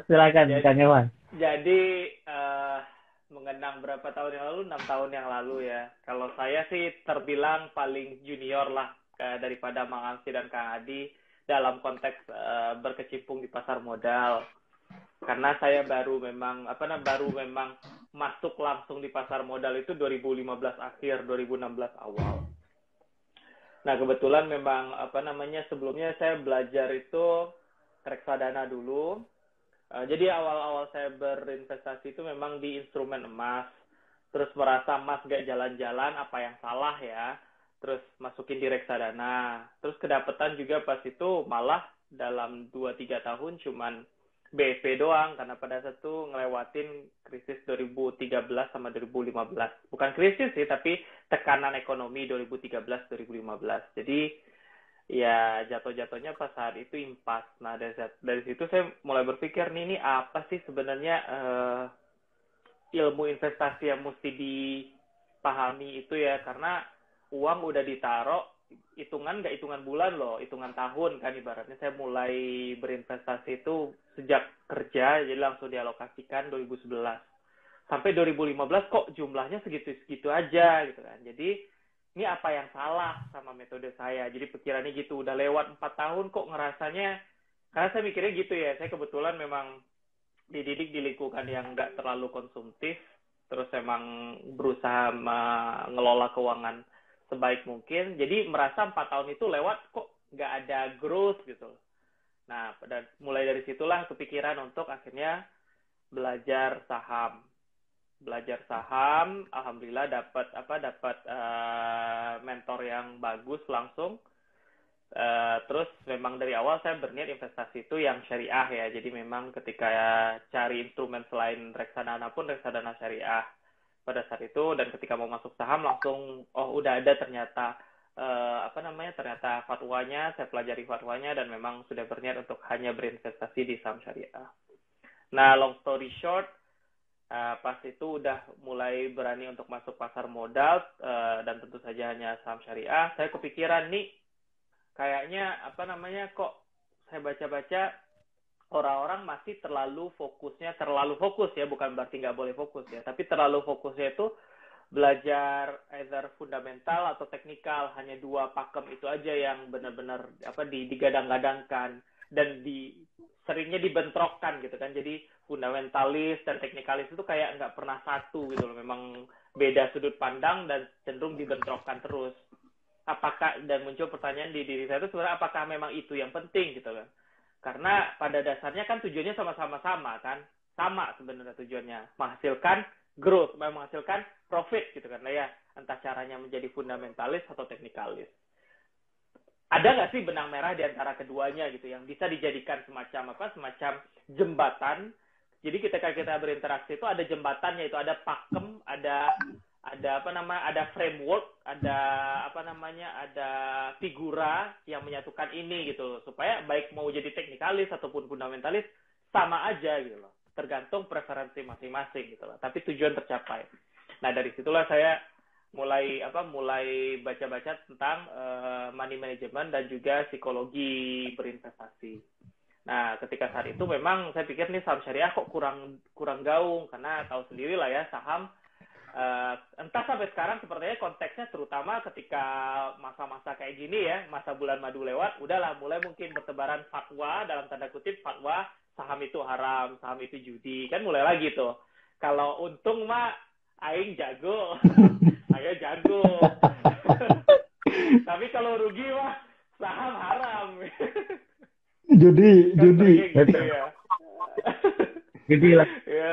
Silakan Jadi, Kang Ewan. jadi mengenang berapa tahun yang lalu? 6 tahun yang lalu ya. Kalau saya sih terbilang paling junior lah daripada Mang Angsi dan Kang Adi dalam konteks berkecimpung di pasar modal. Karena saya baru memang masuk langsung di pasar modal itu 2015 akhir, 2016 awal. Nah, kebetulan memang sebelumnya saya belajar itu reksadana dulu. Jadi awal-awal saya berinvestasi itu memang di instrumen emas. Terus merasa emas gak jalan-jalan, apa yang salah ya. Terus masukin di reksadana. Terus kedapetan juga pas itu malah dalam 2-3 tahun cuman BP doang. Karena pada saat itu ngelewatin krisis 2013 sama 2015. Bukan krisis sih, tapi tekanan ekonomi 2013-2015. Jadi ya jatuh-jatuhnya pas saat itu impas. Nah dari situ saya mulai berpikir nih ini apa sih sebenarnya ilmu investasi yang mesti dipahami itu ya, karena uang udah ditaruh, hitungan nggak hitungan bulan loh, hitungan tahun kan ibaratnya. Saya mulai berinvestasi itu sejak kerja, jadi langsung dialokasikan 2011 sampai 2015 kok jumlahnya segitu-segitu aja gitu kan. Jadi ini apa yang salah sama metode saya? Jadi pikirannya gitu, udah lewat 4 tahun kok ngerasanya, karena saya mikirnya gitu ya, saya kebetulan memang dididik di lingkungan yang nggak terlalu konsumtif, terus emang berusaha mengelola keuangan sebaik mungkin, jadi merasa 4 tahun itu lewat kok nggak ada growth gitu. Nah, mulai dari situlah kepikiran untuk akhirnya belajar saham. Belajar saham, alhamdulillah dapat mentor yang bagus langsung. Terus memang dari awal saya berniat investasi itu yang syariah ya. Jadi memang ketika cari instrumen selain reksadana pun reksadana syariah pada saat itu. Dan ketika mau masuk saham langsung udah ada ternyata ternyata fatwanya, saya pelajari fatwanya dan memang sudah berniat untuk hanya berinvestasi di saham syariah. Nah, long story short, pas itu udah mulai berani untuk masuk pasar modal dan tentu saja hanya saham syariah. Saya kepikiran nih, kayaknya kok saya baca-baca orang-orang masih terlalu fokus ya, bukan berarti nggak boleh fokus ya, tapi terlalu fokusnya itu belajar either fundamental atau teknikal, hanya dua pakem itu aja yang benar-benar digadang-gadangkan dan seringnya dibentrokkan gitu kan. Jadi fundamentalis dan teknikalis itu kayak nggak pernah satu gitu loh, memang beda sudut pandang dan cenderung dibentrokkan terus. Apakah, dan muncul pertanyaan di diri saya itu sebenarnya apakah memang itu yang penting gitu kan. Karena pada dasarnya kan tujuannya sama-sama kan. Sama sebenarnya tujuannya, menghasilkan growth, menghasilkan profit gitu kan ya. Entah caranya menjadi fundamentalis atau teknikalis. Ada nggak sih benang merah di antara keduanya gitu yang bisa dijadikan semacam jembatan. Jadi ketika kita berinteraksi itu ada jembatannya, itu ada pakem, ada framework, ada figura yang menyatukan ini gitu, supaya baik mau jadi teknikalis ataupun fundamentalis sama aja gitu loh, tergantung preferensi masing-masing gitu loh, tapi tujuan tercapai. Nah dari situlah saya mulai baca-baca tentang money management dan juga psikologi berinvestasi. Nah, ketika saat itu memang saya pikir nih saham syariah kok kurang gaung, karena tahu sendiri lah ya saham entah sampai sekarang sepertinya konteksnya, terutama ketika masa-masa kayak gini ya, masa bulan madu lewat, udahlah mulai mungkin bertebaran fatwa, dalam tanda kutip fatwa, saham itu haram, saham itu judi, kan mulai lagi tuh. Kalau untung mah aing jago, ayo jago. Tapi kalau rugi mah saham haram. Judi, Kan judi. seringnya gitu Berarti ya. judi lah. Ya,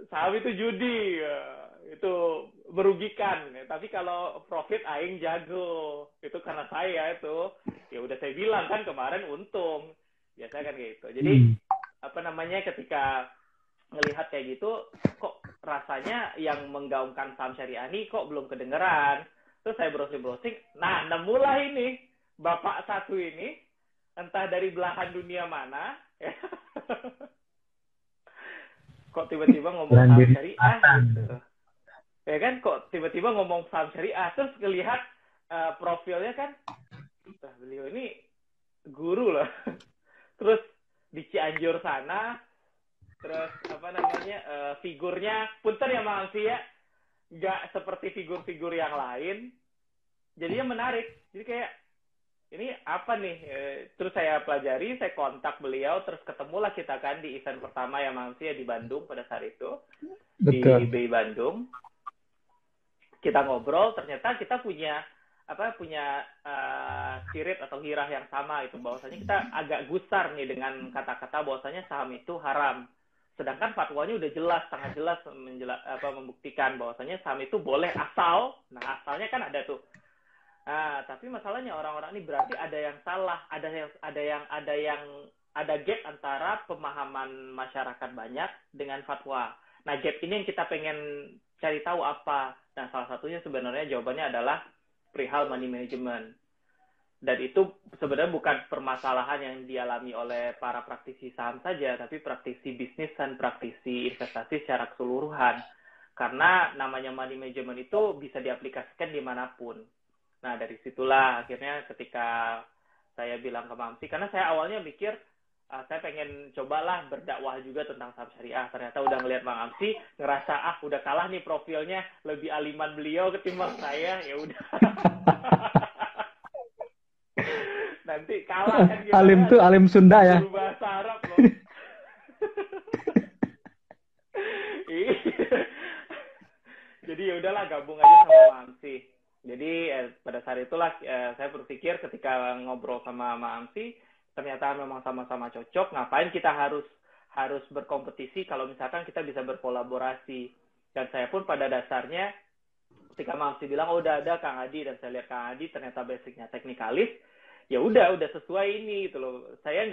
saham itu judi ya. Itu merugikan, tapi kalau profit aing jago, itu karena saya itu, ya udah saya bilang kan kemarin untung, biasanya kan gitu. Jadi Hmm. ketika ngelihat kayak gitu, kok rasanya yang menggaungkan saham syariah ini kok belum kedengeran. Terus saya browsing-browsing, nah nemulah ini bapak satu ini, entah dari belahan dunia mana ya. Kok tiba-tiba ngomong Bulan saham jadi syariah pasang. gitu ya kan, kok tiba-tiba ngomong saham syariah, terus ngelihat profilnya kan, beliau ini guru loh. Terus di Cianjur sana, terus figurnya punten ya Mang Amsi ya, nggak seperti figur-figur yang lain, jadinya menarik. Jadi kayak ini apa nih? Terus saya pelajari, saya kontak beliau, terus ketemulah kita kan di event pertama ya Mang Amsi ya di Bandung pada saat itu. Betul. Di BI Bandung. Kita ngobrol, ternyata kita punya spirit atau hirah yang sama itu, bahwasanya kita agak gusar nih dengan kata-kata bahwasanya saham itu haram. Sedangkan fatwanya udah jelas, sangat jelas membuktikan bahwasanya saham itu boleh asal. Nah, asalnya kan ada tuh. Nah, tapi masalahnya orang-orang ini berarti ada yang salah, ada gap antara pemahaman masyarakat banyak dengan fatwa. Nah, gap ini yang kita pengen cari tahu apa. Nah, salah satunya sebenarnya jawabannya adalah perihal money management. Dan itu sebenarnya bukan permasalahan yang dialami oleh para praktisi saham saja, tapi praktisi bisnis dan praktisi investasi secara keseluruhan. Karena namanya money management itu bisa diaplikasikan dimanapun. Nah, dari situlah akhirnya ketika saya bilang ke Mamsi, karena saya awalnya mikir, saya pengen cobalah berdakwah juga tentang saham syariah. Ternyata udah ngelihat Bang Amsi, ngerasa udah kalah nih profilnya, lebih aliman beliau ketimbang saya, ya udah. Nanti kalah kan gitu. Alim tuh alim Sunda ya. Bahasa Arab loh. Jadi ya udahlah gabung aja sama Bang Amsi. Jadi pada saat itulah saya berpikir ketika ngobrol sama Bang Amsi, ternyata memang sama-sama cocok. Ngapain kita harus berkompetisi kalau misalkan kita bisa berkolaborasi. Dan saya pun pada dasarnya ketika Mamsi bilang udah ada Kang Adi, dan saya lihat Kang Adi ternyata basicnya teknikalis, ya udah sesuai ini gitu loh. Saya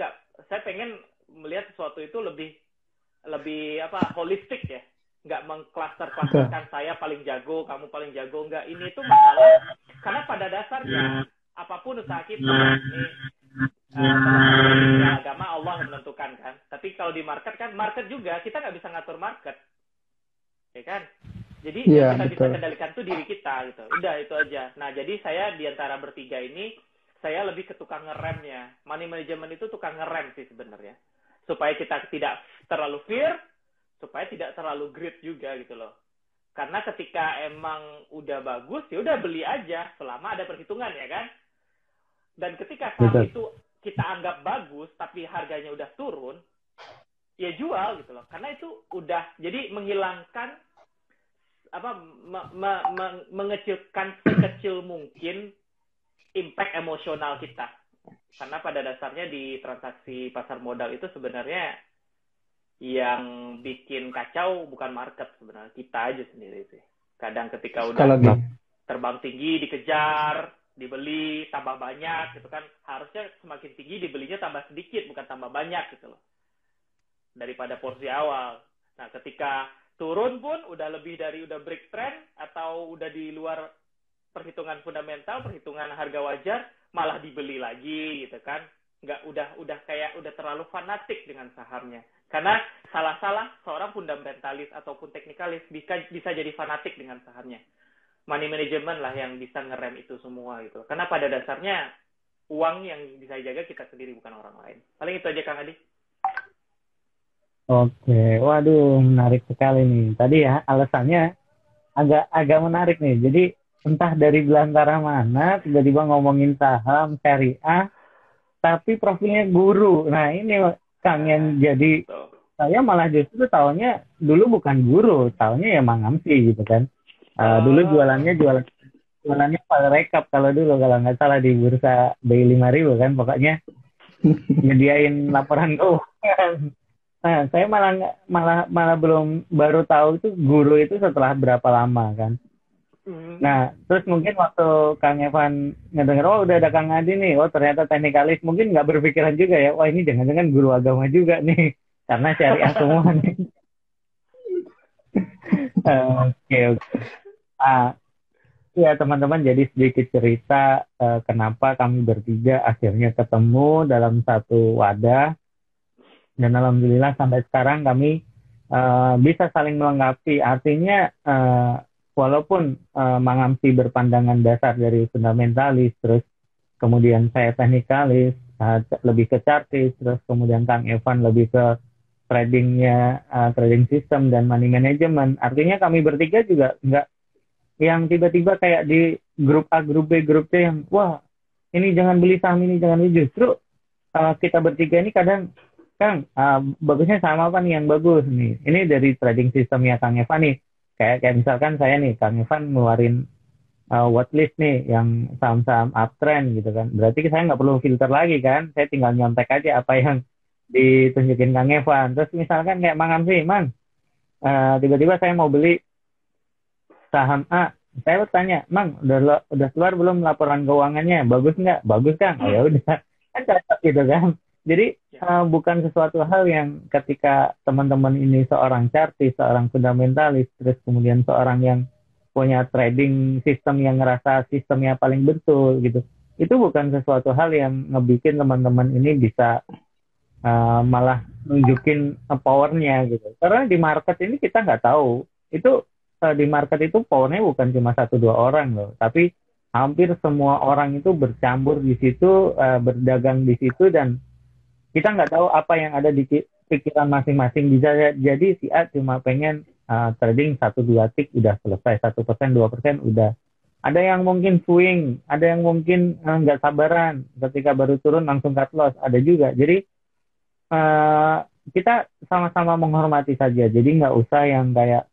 pengen melihat sesuatu itu lebih holistik ya. Nggak mengklaster-klasterkan saya paling jago, kamu paling jago, enggak. Ini itu masalah karena pada dasarnya apapun usaha kita ini agama Allah yang menentukan kan. Tapi kalau di market kan, market juga kita nggak bisa ngatur market, ya kan. Jadi yang kita bisa kendalikan tuh diri kita gitu. Udah itu aja. Nah jadi saya di antara bertiga ini saya lebih ke tukang ngeremnya. Money management itu tukang ngerem sih sebenarnya. Supaya kita tidak terlalu fear, supaya tidak terlalu greed juga gitu loh. Karena ketika emang udah bagus ya udah beli aja selama ada perhitungan ya kan. Dan ketika saham itu kita anggap bagus tapi harganya udah turun, ya jual gitu loh. Karena itu udah jadi menghilangkan mengecilkan sekecil mungkin impact emosional kita. Karena pada dasarnya di transaksi pasar modal itu sebenarnya yang bikin kacau bukan market sebenarnya, kita aja sendiri sih. Kadang ketika udah terbang tinggi dikejar, dibeli tambah banyak gitu kan, harusnya semakin tinggi dibelinya tambah sedikit bukan tambah banyak gitu loh daripada porsi awal. Nah ketika turun pun udah break trend atau udah di luar perhitungan fundamental, perhitungan harga wajar, malah dibeli lagi gitu kan. Udah kayak udah terlalu fanatik dengan sahamnya. Karena salah-salah seorang fundamentalis ataupun teknikalis bisa jadi fanatik dengan sahamnya. Money management lah yang bisa ngerem itu semua gitu. Karena pada dasarnya uang yang bisa jaga kita sendiri bukan orang lain. Paling itu aja Kang Adi. Oke, waduh menarik sekali nih. Tadi ya alasannya agak menarik nih. Jadi entah dari belantara mana tiba-tiba ngomongin saham syariah, tapi profilnya guru. Nah ini Kang yang jadi saya malah justru taunya dulu bukan guru, taunya ya Mang Amsi gitu kan. Dulu jualannya File Rekap kalau dulu kalau nggak salah di bursa BI 5.000 kan, pokoknya nyediain laporan keuangan. Nah, saya malah baru tahu itu guru itu setelah berapa lama kan. Nah, terus mungkin waktu Kang Evan ngedenger, udah ada Kang Adi nih, ternyata teknikalis, mungkin nggak berpikiran juga ya, wah ini jangan-jangan guru agama juga nih, karena syariah semua nih. Oke. Ya teman-teman, jadi sedikit cerita kenapa kami bertiga akhirnya ketemu dalam satu wadah. Dan alhamdulillah sampai sekarang kami bisa saling melengkapi. Artinya walaupun Mang Amsi berpandangan dasar dari fundamentalis, terus kemudian saya teknikalis, lebih ke chartis, terus kemudian Kang Evan lebih ke tradingnya, trading system dan money management. Artinya kami bertiga juga nggak yang tiba-tiba kayak di grup A, grup B, grup C yang wah ini jangan beli saham ini, jangan beli. Justru kita bertiga ini kadang Kang, bagusnya saham apa nih yang bagus nih? Ini dari trading sistemnya Kang Evan nih. Kayak misalkan saya nih, Kang Evan ngeluarin watchlist nih yang saham-saham uptrend gitu kan. Berarti saya nggak perlu filter lagi kan. Saya tinggal nyontek aja apa yang ditunjukin Kang Evan. Terus misalkan kayak Mang Amsi, Mang, tiba-tiba saya mau beli saham A. Saya tanya, Mang, udah keluar belum laporan keuangannya? Bagus nggak? Bagus Kang. Oh ya udah, kan cocok gitu kan. Jadi bukan sesuatu hal yang ketika teman-teman ini seorang chartis, seorang fundamentalis, terus kemudian seorang yang punya trading sistem yang ngerasa sistemnya paling betul gitu. Itu bukan sesuatu hal yang ngebikin teman-teman ini bisa malah nunjukin powernya gitu. Karena di market ini kita nggak tahu. Itu di market itu powernya bukan cuma 1-2 orang loh, tapi hampir semua orang itu bercampur di situ, berdagang di situ, dan kita nggak tahu apa yang ada di pikiran masing-masing. Bisa jadi si A cuma pengen trading 1-2 tick udah selesai, 1%, 2% udah. Ada yang mungkin swing, ada yang mungkin nggak sabaran ketika baru turun langsung cut loss, ada juga. Jadi kita sama-sama menghormati saja. Jadi nggak usah yang kayak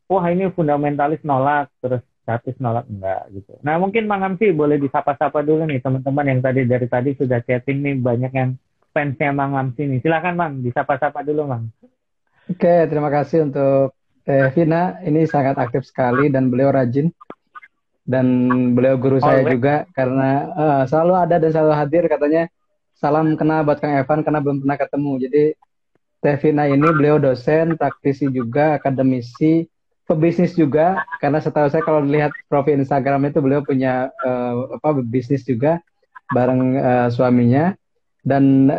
wah ini fundamentalis nolak terus chartis nolak, enggak gitu. Nah mungkin Mang Amsi boleh disapa-sapa dulu nih teman-teman yang dari tadi sudah chatting nih, banyak yang fansnya Mang Amsi nih. Silakan Mang, disapa-sapa dulu Mang. Oke, terima kasih untuk Vina. Ini sangat aktif sekali dan beliau rajin. Dan beliau guru saya juga karena selalu ada dan selalu hadir. Katanya salam kenal buat Kang Evan karena belum pernah ketemu. Jadi Vina ini beliau dosen, praktisi juga, akademisi, pebisnis juga. Karena setahu saya kalau lihat profil Instagram itu beliau punya bisnis juga bareng suaminya. Dan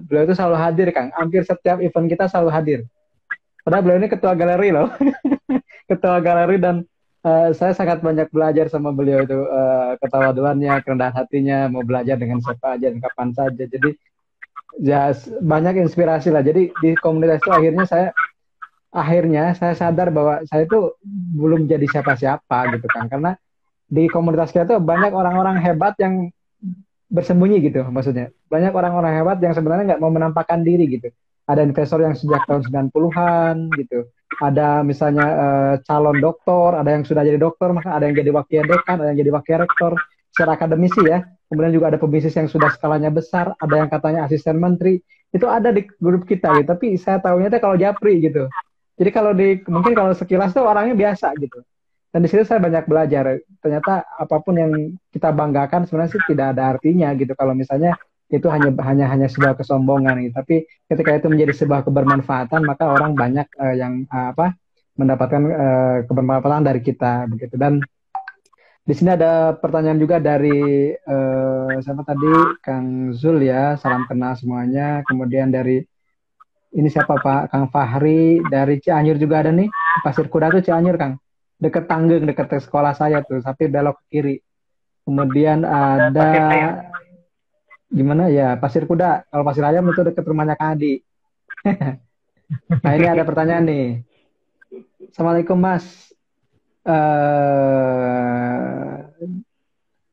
beliau itu selalu hadir, Kang. Hampir setiap event kita selalu hadir. Padahal beliau ini ketua galeri loh. Ketua galeri, dan saya sangat banyak belajar sama beliau itu. Ketawaduannya, kerendahan hatinya, mau belajar dengan siapa aja dan kapan saja. Jadi ya banyak inspirasi lah. Jadi di komunitas itu akhirnya saya sadar bahwa saya itu belum jadi siapa-siapa gitu kan. Karena di komunitas kita tuh banyak orang-orang hebat yang bersembunyi gitu, maksudnya banyak orang-orang hebat yang sebenarnya nggak mau menampakkan diri gitu. Ada investor yang sejak tahun 90-an gitu, ada misalnya calon doktor, ada yang sudah jadi dokter, maka ada yang jadi wakil dekan, ada yang jadi wakil rektor secara akademisi ya. Kemudian juga ada pebisnis yang sudah skalanya besar, ada yang katanya asisten menteri, itu ada di grup kita gitu. Tapi saya tahunya itu kalau japri gitu. Jadi mungkin kalau sekilas tuh orangnya biasa gitu. Dan di situ saya banyak belajar. Ternyata apapun yang kita banggakan sebenarnya sih tidak ada artinya gitu. Kalau misalnya itu hanya sebuah kesombongan gitu. Tapi ketika itu menjadi sebuah kebermanfaatan, maka orang banyak yang mendapatkan kebermanfaatan dari kita begitu. Dan di sini ada pertanyaan juga dari siapa tadi, Kang Zul ya. Salam kenal semuanya. Kemudian dari ini siapa Pak? Kang Fahri dari Cianjur juga ada nih. Pasir Kuda tuh Cianjur, Kang. Deket Tanggeng, deket sekolah saya tuh, tapi belok ke kiri. Kemudian ada gimana ya, Pasir Kuda. Kalau Pasir Ayam itu deket rumahnya Kak Adi. Nah ini ada pertanyaan nih. Assalamualaikum Mas.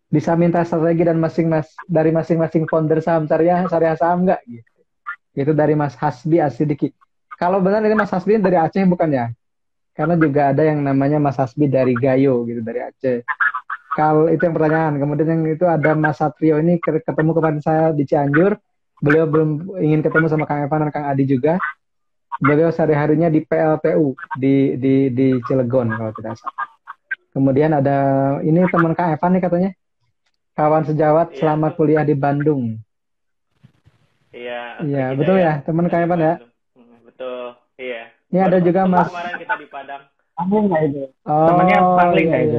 Bisa minta strategi dan dari masing-masing founder saham syariah saham nggak? Gitu. Itu dari Mas Hasbi Asidiki. Kalau benar ini Mas Hasbi dari Aceh bukan ya? Karena juga ada yang namanya Mas Hasbi dari Gayo gitu, dari Aceh. Kalau itu yang pertanyaan. Kemudian yang itu ada Mas Satrio, ini ketemu kemarin saya di Cianjur. Beliau belum ingin ketemu sama Kang Evan dan Kang Adi juga. Beliau sehari-harinya di PLTU di Cilegon kalau tidak salah. Kemudian ada ini teman Kang Evan nih katanya. Kawan sejawat selama kuliah di Bandung. Iya. Iya, betul ya, teman Kang Evan ya? Betul, iya. Ini ada juga Mas. Kemarin kita di Padang. Pangling nggak itu? Oh, Temannya Pangling nggak itu?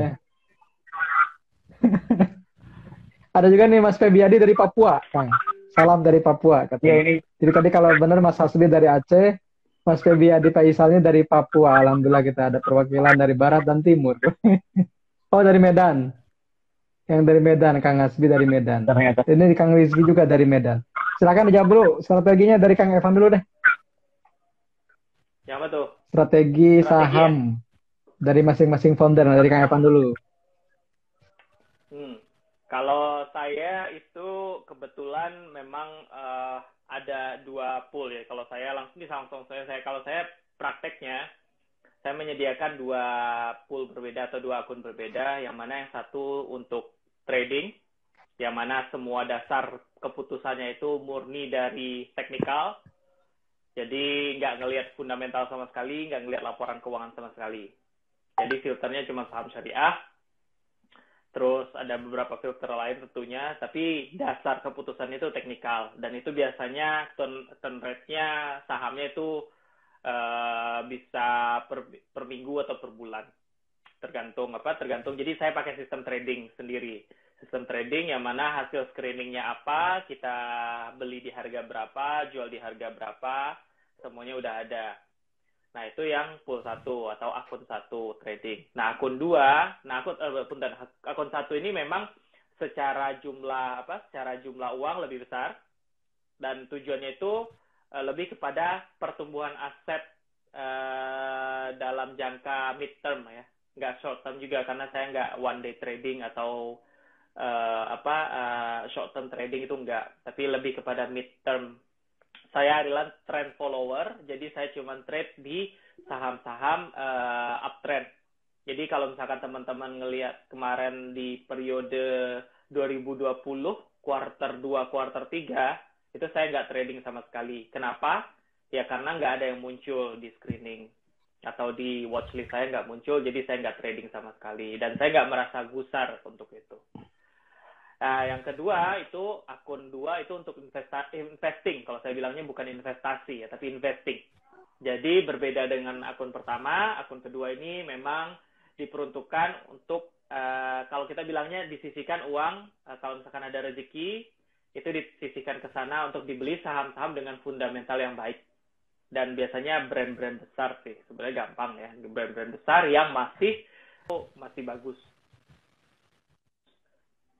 Ada juga nih Mas Febiadi dari Papua, Kang. Salam dari Papua katanya. Ya, ini. Jadi tadi kalau benar Mas Hasbi dari Aceh, Mas Febiadi Faisalnya dari Papua. Alhamdulillah kita ada perwakilan dari barat dan timur. Oh, dari Medan. Yang dari Medan, Kang Hasbi dari Medan. Ternyata. Ini Kang Rizky juga dari Medan. Silakan dijawab dulu. Strateginya dari Kang Evan dulu deh. Yang apa tuh? Strategi Strategi ya? saham dari masing-masing founder. Nah, dari Kang Evan dulu. Kalau saya itu kebetulan memang ada 2 pool ya. Kalau saya langsung kalau saya prakteknya saya menyediakan 2 pool berbeda atau 2 akun berbeda, yang mana yang satu untuk trading, yang mana semua dasar keputusannya itu murni dari teknikal, jadi nggak ngelihat fundamental sama sekali, nggak ngelihat laporan keuangan sama sekali. Jadi filternya cuma saham syariah, terus ada beberapa filter lain tentunya, tapi dasar keputusannya itu teknikal, dan itu biasanya turn rate-nya sahamnya itu bisa per minggu atau per bulan, tergantung. Jadi saya pakai sistem trading sendiri, sistem trading yang mana hasil screeningnya apa, kita beli di harga berapa, jual di harga berapa, semuanya udah ada. Nah, itu yang pool 1 atau akun 1 trading. Nah, akun 2, akun 1 ini memang secara jumlah uang lebih besar, dan tujuannya itu lebih kepada pertumbuhan aset dalam jangka mid term ya, nggak short term juga, karena saya nggak one day trading atau short term trading itu enggak, tapi lebih kepada mid term. Saya adalah trend follower, jadi saya cuma trade di saham-saham uptrend. Jadi kalau misalkan teman-teman ngelihat kemarin di periode 2020 kuarter 2, kuarter 3, itu saya nggak trading sama sekali. Kenapa? Ya karena nggak ada yang muncul di screening atau di watchlist saya nggak muncul, jadi saya nggak trading sama sekali. Dan saya nggak merasa gusar untuk itu. Nah, yang kedua itu akun 2 itu untuk investing. Kalau saya bilangnya bukan investasi ya, tapi investing. Jadi berbeda dengan akun pertama, akun kedua ini memang diperuntukkan untuk kalau kita bilangnya disisihkan uang, kalau misalkan ada rezeki, itu disisihkan ke sana untuk dibeli saham-saham dengan fundamental yang baik. Dan biasanya brand-brand besar sih, sebenarnya gampang ya, brand-brand besar yang masih bagus.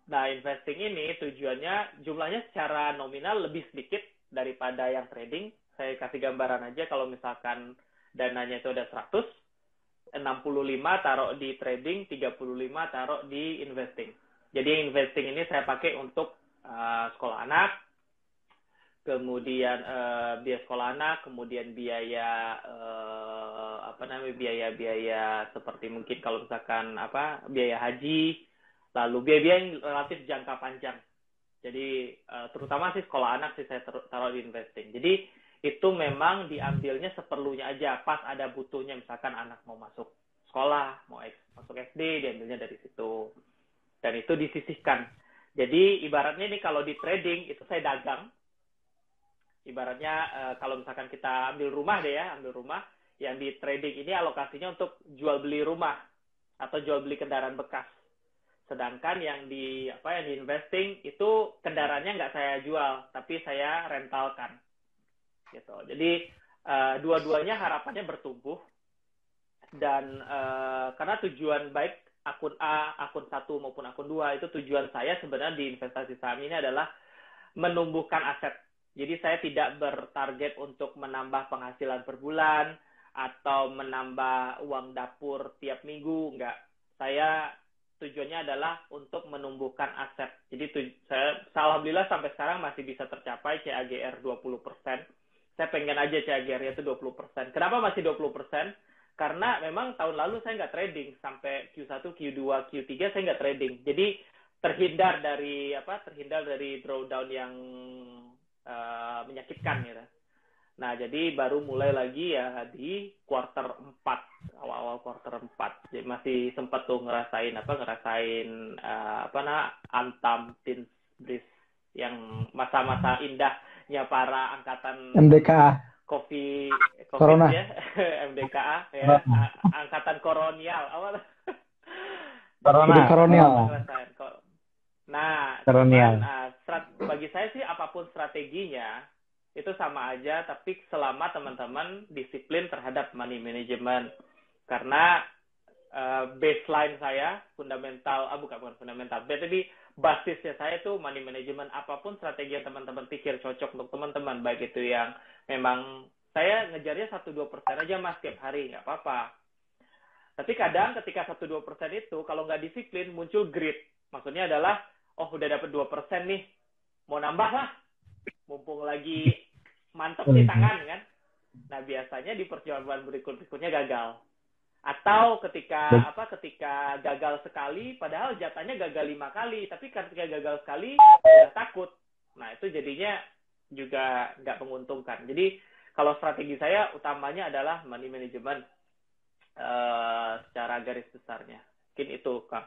Nah, investing ini tujuannya jumlahnya secara nominal lebih sedikit daripada yang trading. Saya kasih gambaran aja, kalau misalkan dananya itu ada 100, 65 taruh di trading, 35 taruh di investing. Jadi investing ini saya pakai untuk sekolah anak, kemudian biaya sekolah anak, kemudian biaya biaya seperti mungkin kalau misalkan biaya haji, lalu biaya yang relatif jangka panjang. Jadi terutama sih sekolah anak sih saya taruh di investing. Jadi itu memang diambilnya seperlunya aja, pas ada butuhnya, misalkan anak mau masuk sekolah, mau masuk SD, diambilnya dari situ. Dan itu disisihkan. Jadi ibaratnya nih kalau di trading itu saya dagang. Ibaratnya kalau misalkan kita ambil rumah deh ya, yang di trading ini alokasinya untuk jual beli rumah atau jual beli kendaraan bekas. Sedangkan yang di investing itu kendaraannya nggak saya jual, tapi saya rentalkan. Gitu. Jadi dua-duanya harapannya bertumbuh, dan karena tujuan baik akun A, akun 1 maupun akun 2 itu tujuan saya sebenarnya di investasi saham ini adalah menumbuhkan aset. Jadi saya tidak bertarget untuk menambah penghasilan per bulan atau menambah uang dapur tiap minggu, enggak. Saya tujuannya adalah untuk menumbuhkan aset. Jadi saya alhamdulillah sampai sekarang masih bisa tercapai CAGR 20%. Saya pengen aja CAGR-nya itu 20%. Kenapa masih 20%? Karena memang tahun lalu saya nggak trading, sampai Q1, Q2, Q3 saya nggak trading. Jadi terhindar dari drawdown yang menyakitkan gitu. Nah, jadi baru mulai lagi ya di kuarter 4, awal-awal kuarter 4. Jadi masih sempat tuh ngerasain Antam, Tins, Bris, yang masa-masa indahnya para angkatan MDKA. COVID Corona. ya, MDKA ya, angkatan kolonial awal. Kolonial. Nah, bagi saya sih apapun strateginya itu sama aja, tapi selama teman-teman disiplin terhadap money management. Karena baseline saya, fundamental, bukan fundamental, tapi basisnya saya tuh money management. Apapun strategi yang teman-teman pikir cocok untuk teman-teman, baik itu yang memang saya ngejarnya 1-2% aja mas tiap hari, nggak apa-apa. Tapi kadang ketika 1-2% itu kalau nggak disiplin muncul greed. Maksudnya adalah, oh udah dapat 2% nih, mau nambah lah, mumpung lagi mantep nih tangan kan. Nah biasanya di percobaan berikutnya gagal. Atau ketika gagal sekali, padahal jatahnya gagal 5 kali, tapi ketika gagal sekali udah takut. Nah itu jadinya juga nggak menguntungkan. Jadi kalau strategi saya utamanya adalah money management secara garis besarnya. Mungkin itu Kang.